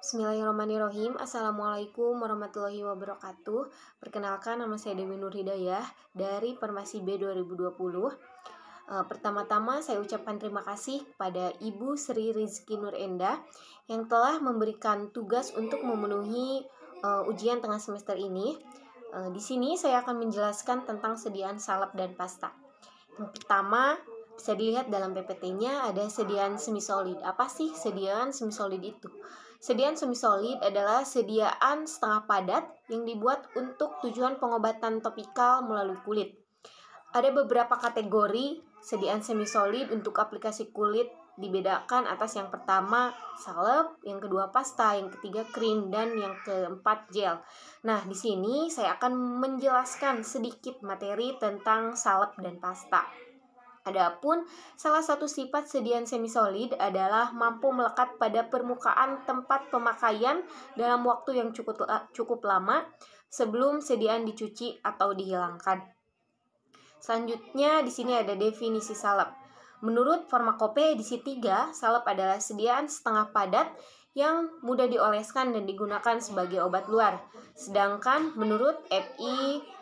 Bismillahirrahmanirrahim. Assalamualaikum warahmatullahi wabarakatuh. Perkenalkan, nama saya Dewi Nur Hidayah dari Permasi B 2020. Pertama-tama saya ucapkan terima kasih kepada Ibu Sri Rizky Nur Enda yang telah memberikan tugas untuk memenuhi ujian tengah semester ini. Di sini saya akan menjelaskan tentang sediaan salep dan pasta. Yang pertama, bisa dilihat dalam PPT-nya ada sediaan semisolid. Apa sih sediaan semisolid itu? Sediaan semisolid adalah sediaan setengah padat yang dibuat untuk tujuan pengobatan topikal melalui kulit. Ada beberapa kategori sediaan semisolid untuk aplikasi kulit, dibedakan atas yang pertama salep, yang kedua pasta, yang ketiga krim, dan yang keempat gel. Nah, di sini saya akan menjelaskan sedikit materi tentang salep dan pasta. Adapun salah satu sifat sediaan semisolid adalah mampu melekat pada permukaan tempat pemakaian dalam waktu yang cukup lama sebelum sediaan dicuci atau dihilangkan. Selanjutnya di sini ada definisi salep. Menurut Farmakope edisi 3, salep adalah sediaan setengah padat yang mudah dioleskan dan digunakan sebagai obat luar. Sedangkan menurut FI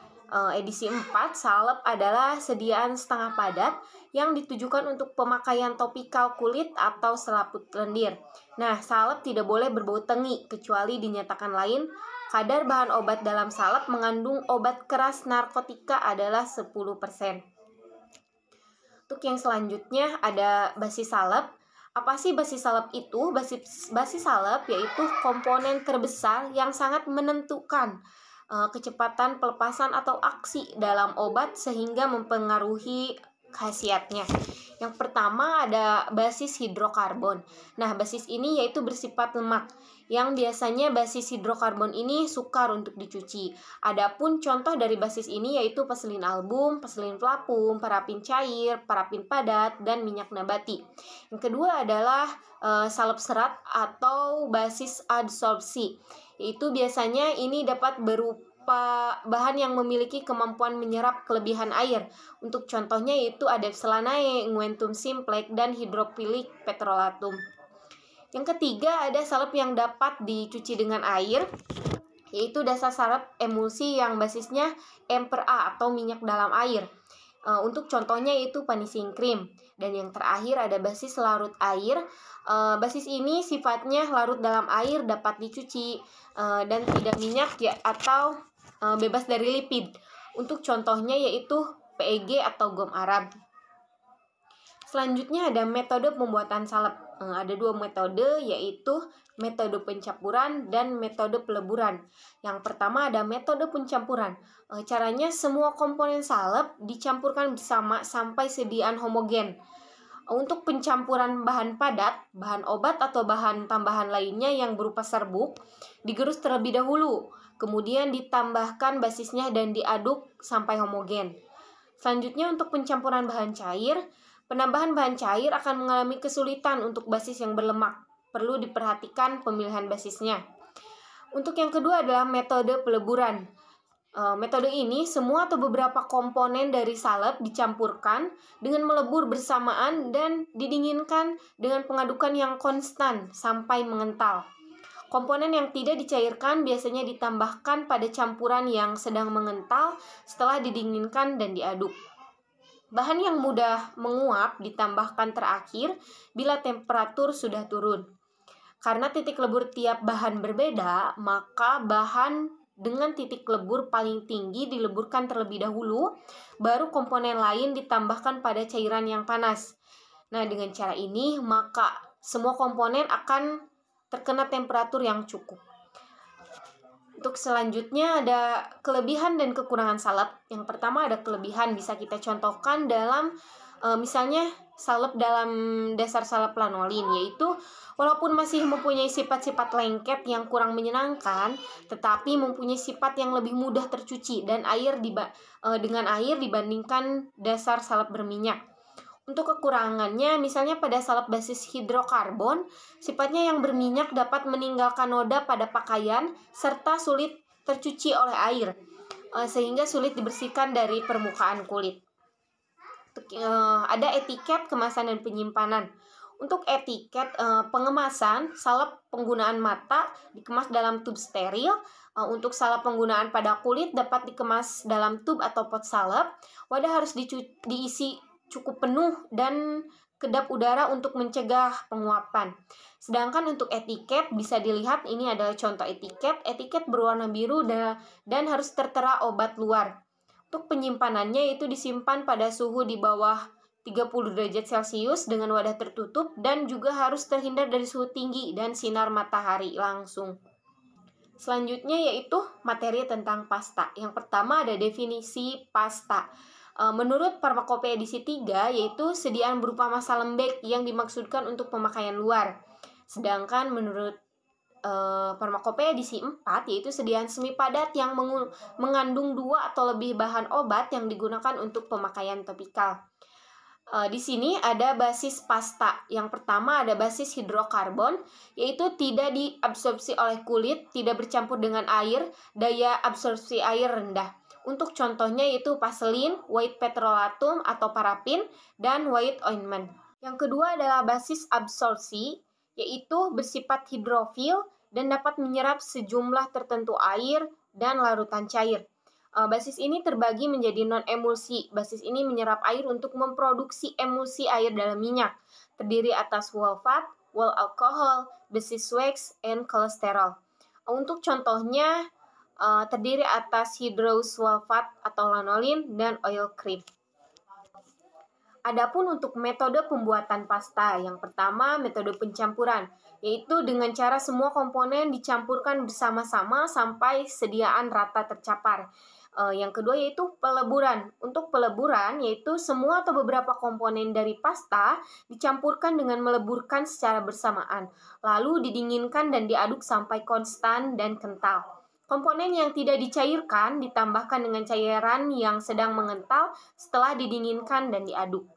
edisi 4, salep adalah sediaan setengah padat yang ditujukan untuk pemakaian topikal kulit atau selaput lendir. Nah, salep tidak boleh berbau tengi kecuali dinyatakan lain. Kadar bahan obat dalam salep mengandung obat keras narkotika adalah 10%. Untuk yang selanjutnya ada basis salep. Apa sih basis salep itu? Basis salep yaitu komponen terbesar yang sangat menentukan kecepatan pelepasan atau aksi dalam obat sehingga mempengaruhi khasiatnya. Yang pertama ada basis hidrokarbon. Nah, basis ini yaitu bersifat lemak, yang biasanya basis hidrokarbon ini sukar untuk dicuci. Adapun contoh dari basis ini yaitu peselin album, peselin pelapung, parafin cair, parafin padat, dan minyak nabati. Yang kedua adalah salep serat atau basis adsorpsi. Yaitu biasanya ini dapat berupa bahan yang memiliki kemampuan menyerap kelebihan air. Untuk contohnya yaitu ada Epsilanae, Nguentum Simplex, dan Hydrophilic Petrolatum. Yang ketiga ada salep yang dapat dicuci dengan air, yaitu dasar salep emulsi yang basisnya M/A atau minyak dalam air. Untuk contohnya itu Panissing Cream. Dan yang terakhir ada basis larut air. Basis ini sifatnya larut dalam air, dapat dicuci dan tidak minyak ya, atau bebas dari lipid. Untuk contohnya yaitu PEG atau gom Arab. Selanjutnya ada metode pembuatan salep. Ada dua metode, yaitu metode pencampuran dan metode peleburan. Yang pertama ada metode pencampuran. Caranya semua komponen salep dicampurkan bersama sampai sediaan homogen. Untuk pencampuran bahan padat, bahan obat atau bahan tambahan lainnya yang berupa serbuk, digerus terlebih dahulu, kemudian ditambahkan basisnya dan diaduk sampai homogen. Selanjutnya untuk pencampuran bahan cair, penambahan bahan cair akan mengalami kesulitan untuk basis yang berlemak. Perlu diperhatikan pemilihan basisnya. Untuk yang kedua adalah metode peleburan. Metode ini semua atau beberapa komponen dari salep dicampurkan dengan melebur bersamaan dan didinginkan dengan pengadukan yang konstan sampai mengental. Komponen yang tidak dicairkan biasanya ditambahkan pada campuran yang sedang mengental setelah didinginkan dan diaduk. Bahan yang mudah menguap ditambahkan terakhir bila temperatur sudah turun. Karena titik lebur tiap bahan berbeda, maka bahan dengan titik lebur paling tinggi dileburkan terlebih dahulu, baru komponen lain ditambahkan pada cairan yang panas. Nah, dengan cara ini, maka semua komponen akan terkena temperatur yang cukup. Untuk selanjutnya ada kelebihan dan kekurangan salep. Yang pertama ada kelebihan, bisa kita contohkan dalam misalnya salep dalam dasar salep lanolin, yaitu walaupun masih mempunyai sifat-sifat lengket yang kurang menyenangkan, tetapi mempunyai sifat yang lebih mudah tercuci dan dengan air dibandingkan dasar salep berminyak. Untuk kekurangannya, misalnya pada salep basis hidrokarbon, sifatnya yang berminyak dapat meninggalkan noda pada pakaian serta sulit tercuci oleh air, sehingga sulit dibersihkan dari permukaan kulit. Ada etiket kemasan dan penyimpanan. Untuk etiket pengemasan, salep penggunaan mata dikemas dalam tub steril. Untuk salep penggunaan pada kulit dapat dikemas dalam tub atau pot salep. Wadah harus diisi cukup penuh dan kedap udara untuk mencegah penguapan. Sedangkan untuk etiket bisa dilihat, ini adalah contoh etiket. Etiket berwarna biru dan harus tertera obat luar. Untuk penyimpanannya itu disimpan pada suhu di bawah 30 derajat Celcius dengan wadah tertutup dan juga harus terhindar dari suhu tinggi dan sinar matahari langsung. Selanjutnya yaitu materi tentang pasta. Yang pertama ada definisi pasta. Menurut Pharmacopoeia edisi 3 yaitu sediaan berupa massa lembek yang dimaksudkan untuk pemakaian luar. Sedangkan menurut Pharmacopoeia edisi 4 yaitu sediaan semi padat yang mengandung 2 atau lebih bahan obat yang digunakan untuk pemakaian topikal. Di sini ada basis pasta. Yang pertama ada basis hidrokarbon, yaitu tidak diabsorpsi oleh kulit, tidak bercampur dengan air, daya absorpsi air rendah. Untuk contohnya yaitu vaselin, white petrolatum atau parafin, dan white ointment. Yang kedua adalah basis absorpsi, yaitu bersifat hidrofil dan dapat menyerap sejumlah tertentu air dan larutan cair. Basis ini terbagi menjadi non-emulsi. Basis ini menyerap air untuk memproduksi emulsi air dalam minyak. Terdiri atas wall fat, wall alcohol, basis wax, and kolesterol. Untuk contohnya terdiri atas hydrous wall fat atau lanolin dan oil cream. Adapun untuk metode pembuatan pasta, yang pertama metode pencampuran, yaitu dengan cara semua komponen dicampurkan bersama-sama sampai sediaan rata tercapai. Yang kedua yaitu peleburan. Untuk peleburan yaitu semua atau beberapa komponen dari pasta dicampurkan dengan meleburkan secara bersamaan, lalu didinginkan dan diaduk sampai konstan dan kental. Komponen yang tidak dicairkan ditambahkan dengan cairan yang sedang mengental setelah didinginkan dan diaduk.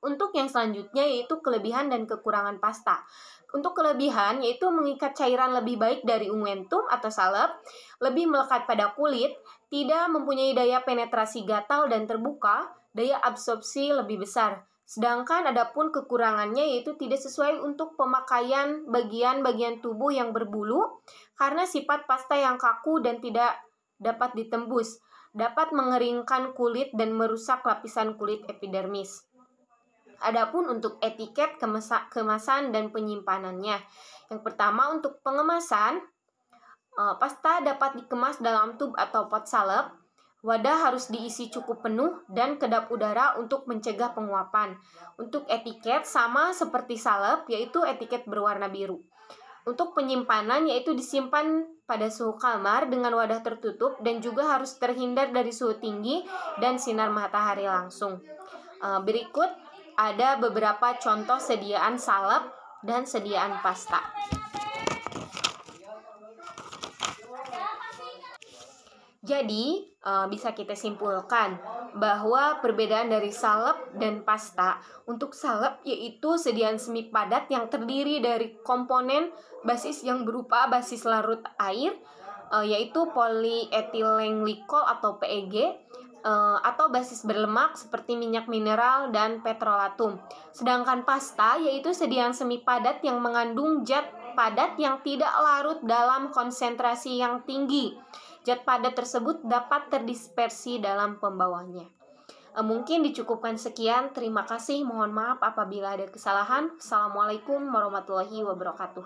Untuk yang selanjutnya yaitu kelebihan dan kekurangan pasta. Untuk kelebihan yaitu mengikat cairan lebih baik dari unguentum atau salep, lebih melekat pada kulit, tidak mempunyai daya penetrasi gatal dan terbuka, daya absorpsi lebih besar. Sedangkan adapun kekurangannya yaitu tidak sesuai untuk pemakaian bagian-bagian tubuh yang berbulu karena sifat pasta yang kaku dan tidak dapat ditembus, dapat mengeringkan kulit dan merusak lapisan kulit epidermis. Adapun untuk etiket kemasan dan penyimpanannya. Yang pertama untuk pengemasan, pasta dapat dikemas dalam tub atau pot salep. Wadah harus diisi cukup penuh dan kedap udara untuk mencegah penguapan. Untuk etiket sama seperti salep, yaitu etiket berwarna biru. Untuk penyimpanan yaitu disimpan pada suhu kamar dengan wadah tertutup dan juga harus terhindar dari suhu tinggi dan sinar matahari langsung. Berikut ada beberapa contoh sediaan salep dan sediaan pasta. Jadi, bisa kita simpulkan bahwa perbedaan dari salep dan pasta. Untuk salep yaitu sediaan semi padat yang terdiri dari komponen basis yang berupa basis larut air, yaitu polyethylene glycol atau PEG, atau basis berlemak seperti minyak mineral dan petrolatum. Sedangkan pasta yaitu sediaan semi padat yang mengandung zat padat yang tidak larut dalam konsentrasi yang tinggi. Zat padat tersebut dapat terdispersi dalam pembawanya. Mungkin dicukupkan sekian. Terima kasih. Mohon maaf apabila ada kesalahan. Assalamualaikum warahmatullahi wabarakatuh.